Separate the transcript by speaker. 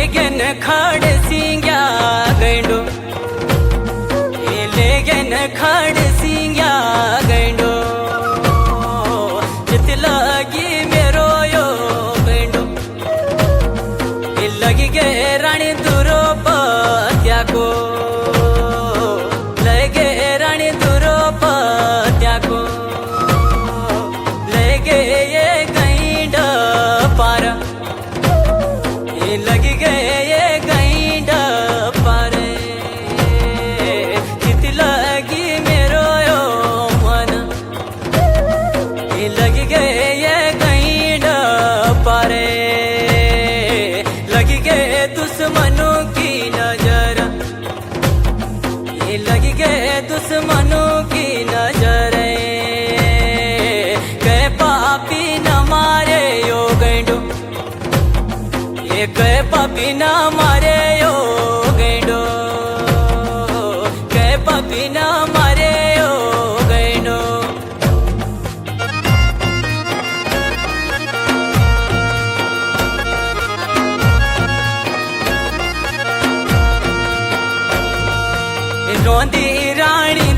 Speaker 1: legend खाड़ सिंग्या गैंडो legend खाड़ सिंग्या गैंडो चित लगी मेरो यो गैंडो लगी गे रानी दुरो पत्या को लगे रानी दुरो पत्या को लगे ये गैंड पारा लगी गए ये गैंड पारे चित लगी मेरो यो मन लगी गए ये गैंड पारे लगी गए दुश्मनों की नजर ये लगी गए दुश्मनों की नजर गए पापी न मारे यो गैंडो ये गए पापी न मारे यो गैंडो गए पापी न मारे यो गैंडो रोंदी रानी